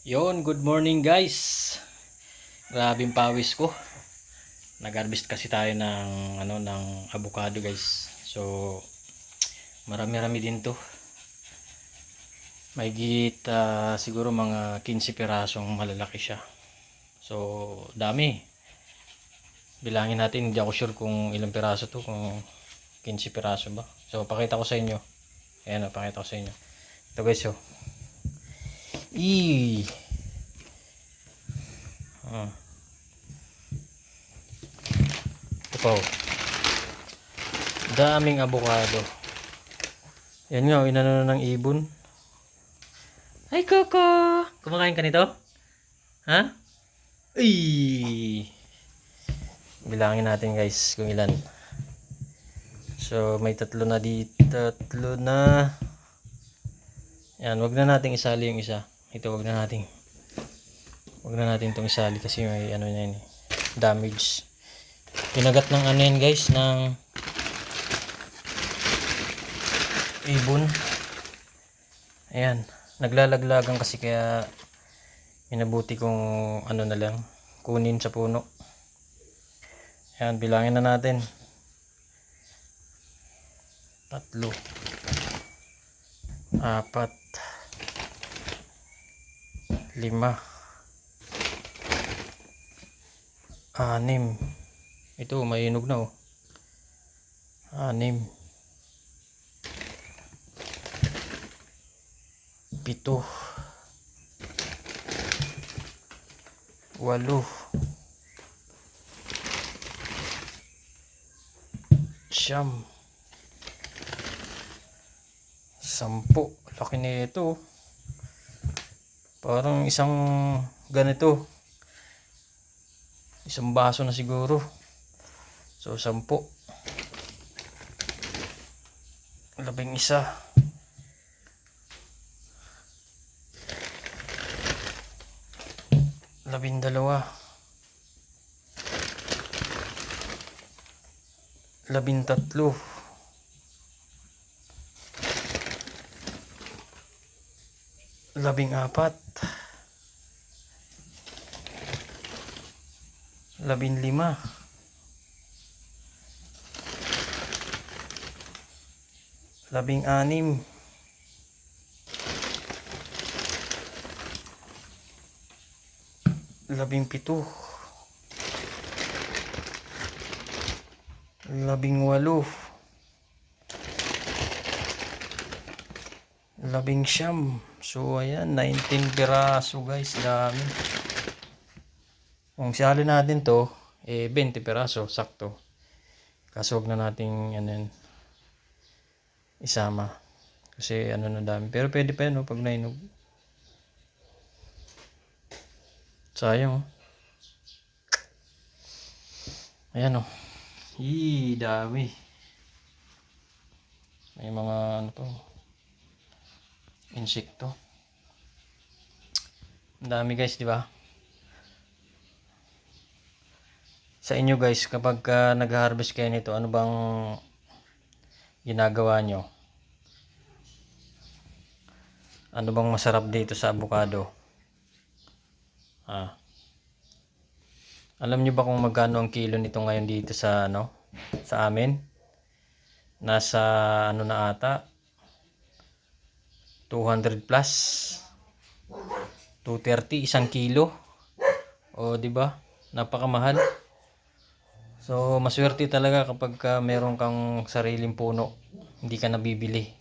Good morning guys. Grabing pawis ko. Nag-harvest kasi tayo ng avocado guys. So marami-rami din 'to. Mahigit siguro mga 15 pirasong malalaki siya. So dami. Bilangin natin, hindi ako sure kung ilang piraso 'to, kung 15 piraso ba. So pakita ko sa inyo. Ayan, pakita ko sa inyo. Ito guys, oh. Ah. Ito pa, oh. Daming avocado. Yan nga, oh, inano na ng ibon. Ay, Coco! Kumakain ka nito? Ha? Uy! Bilangin natin guys kung ilan. So, may tatlo na dito. Tatlo na. Yan, wag na nating isali yung isa. Ito, wag na nating itong isali kasi may ano na yun, damage. Pinagat ng ano yan guys, ng ibon. Ayan, naglalaglagan kasi, kaya minabuti kong ano na lang, kunin sa puno. Ayan, bilangin na natin. 3, 4, 5, 6. Ito, mainog na, oh. 6, 7, 8, 9, 10. Laki na ito. Parang isang ganito. Isang baso na siguro. So 10. 11. 12. 13. 14. 15. 16. 17. 18. 19. So ayan, 19 piraso guys, dami. Kung siyali natin to, 20 piraso, sakto. Kaso wag na nating isama. Kasi na dami. Pero pwede pa yan, pag nainog. Sayang, oh. Ayan, oh. Dami. May mga insekto. Ang dami guys, di ba? Sa inyo guys, kapag nag-harvest kayo nito, ano bang ginagawa nyo? Ano bang masarap dito sa avocado? Alam nyo ba kung magkano ang kilo nito ngayon dito sa sa amin? Nasa na ata, 200 plus, 230 isang kilo. O di ba? Napakamahal. So maswerte talaga kapag meron kang sariling puno, hindi ka nabibili.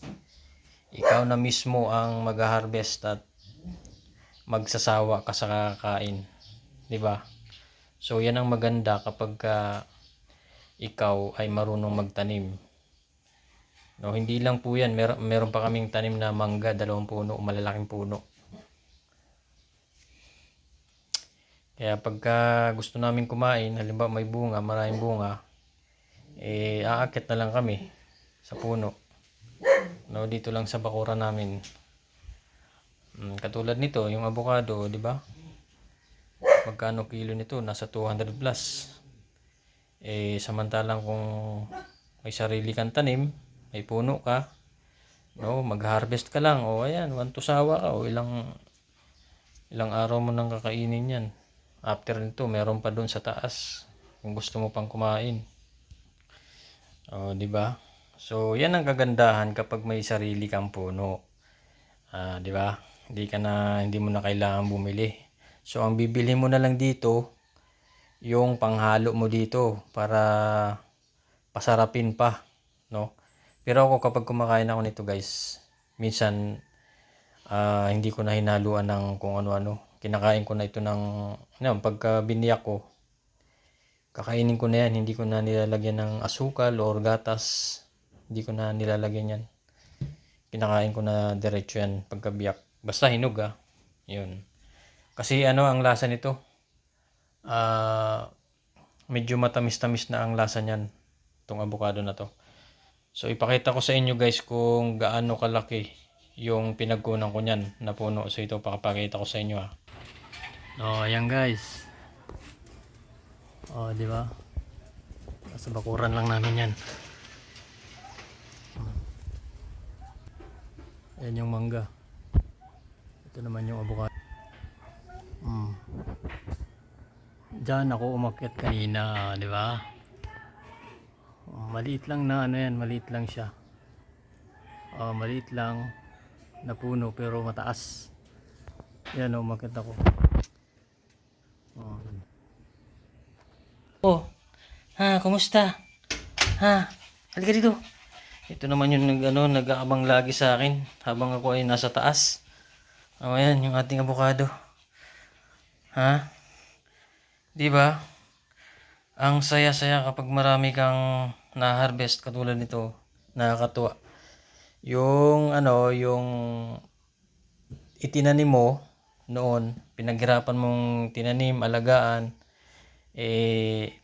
Ikaw na mismo ang mag-harvest at magsasawa ka sa kakain, di ba? So yan ang maganda kapag ikaw ay marunong magtanim. No, hindi lang po yan, meron pa kaming tanim na mangga, 2 puno, malalaking puno. Kaya pagka gusto namin kumain, halimbawa may bunga, maraming bunga, aakit na lang kami sa puno. No, dito lang sa bakuran namin. Katulad nito, yung avocado, di ba? Magkano kilo nito? Nasa 200 plus. Samantalang kung may sarili kang tanim, may puno ka, no, mag-harvest ka lang, o ayan, 1 to sawa ka, o ilang Ilang araw mo nang kakainin yan. After nito, meron pa doon sa taas. Kung gusto mo pang kumain. O, di ba? So, yan ang kagandahan kapag may sarili kang puno. Di ba? Hindi mo na kailangan bumili. So, ang bibili mo na lang dito, yung panghalo mo dito para pasarapin pa, no? Pero ako kapag kumakain ako nito, guys, minsan hindi ko na hinaluan ng kung ano-ano. Kinakain ko na ito pagka biniyak ko, kakainin ko na yan. Hindi ko na nilalagyan ng asukal or gatas. Hindi ko na nilalagyan yan. Kinakain ko na diretso yan pagkabiyak. Basta hinog Yun. Kasi ang lasa nito. Medyo matamis-tamis na ang lasa niyan. Itong avocado na to. So ipakita ko sa inyo guys kung gaano kalaki yung pinagkunan ko niyan na puno. So ito pakapakita ko sa inyo ayan guys. Di ba? Nasa bakuran lang namin yan. Ayan yung mangga. Ito naman yung avocado. Diyan ako umakyat kanina, di ba? Maliit lang na maliit lang siya. Maliit lang na puno pero mataas. Yan umakyat ako. Kumusta? Halika dito. Ito naman yung nag-aabang lagi sa akin habang ako ay nasa taas. Ayan yung ating avocado. Di ba? Ang saya-saya kapag marami kang na-harvest katulad nito. Nakakatuwa. Yung itinanim mo noon, pinaghirapan mong tinanim, alagaan,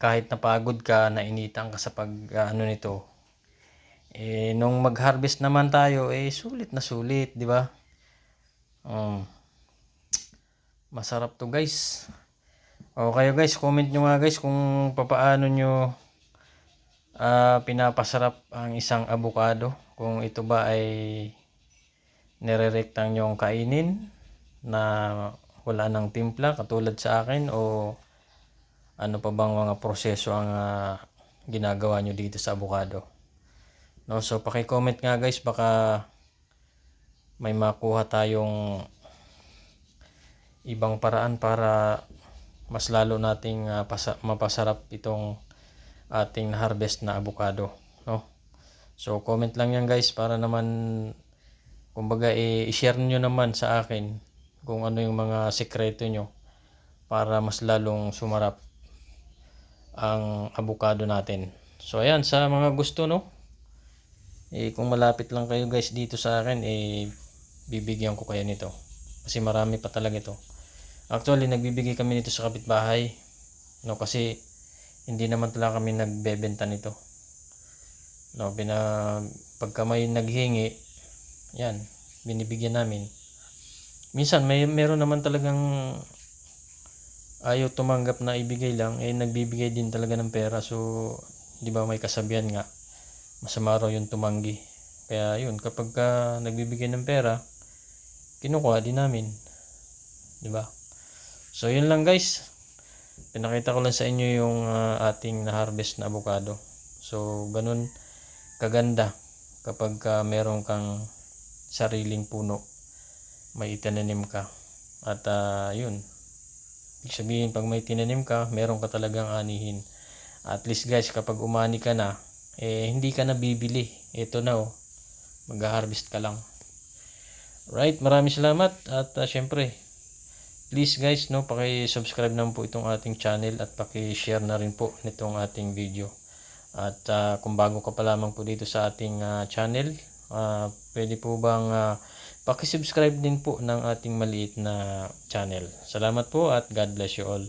kahit napagod ka, nainitan ka sa nito. Nung mag-harvest naman tayo, sulit na sulit, di ba? Masarap to guys. Kayo guys, comment nyo nga guys kung papaano nyo pinapasarap ang isang avocado. Kung ito ba ay nirerektang nyong kainin na wala ng timpla katulad sa akin, o ano pa bang mga proseso ang ginagawa nyo dito sa avocado. No, so paki-comment nga guys, baka may makuha tayong ibang paraan para mas lalo nating mapasarap itong ating na-harvest na avocado, no? So comment lang yan guys para naman kumbaga i-share nyo naman sa akin kung ano yung mga sekreto nyo para mas lalong sumarap ang avocado natin. So ayan, sa mga gusto, no, kung malapit lang kayo guys dito sa akin, bibigyan ko kayo nito kasi marami pa talaga ito. Actually nagbibigay kami nito sa kapitbahay, no, kasi hindi naman talaga kami nagbebenta nito, no. Pagka may naghingi, yan, binibigyan namin. Minsan meron naman talagang ayaw tumanggap na ibigay lang, nagbibigay din talaga ng pera. So di ba may kasabihan nga, masama raw yung tumanggi. Kaya yun, kapag nagbibigay ng pera, kinukuha din namin, di ba? So yun lang guys, pinakita ko lang sa inyo yung ating na-harvest na avocado. So ganun kaganda kapag meron kang sariling puno, may itinanim ka. At yun, ibig sabihin pag may tinanim ka, meron ka talagang anihin. At least guys, kapag umani ka na, hindi ka na bibili. Ito na mag-harvest ka lang. Right, maraming salamat. At syempre, please guys, no, paki-subscribe naman po itong ating channel at paki-share na rin po nitong ating video. At kung bago ka pa lamang po dito sa ating channel, pwede po bang paki-subscribe din po ng ating maliit na channel. Salamat po at God bless you all.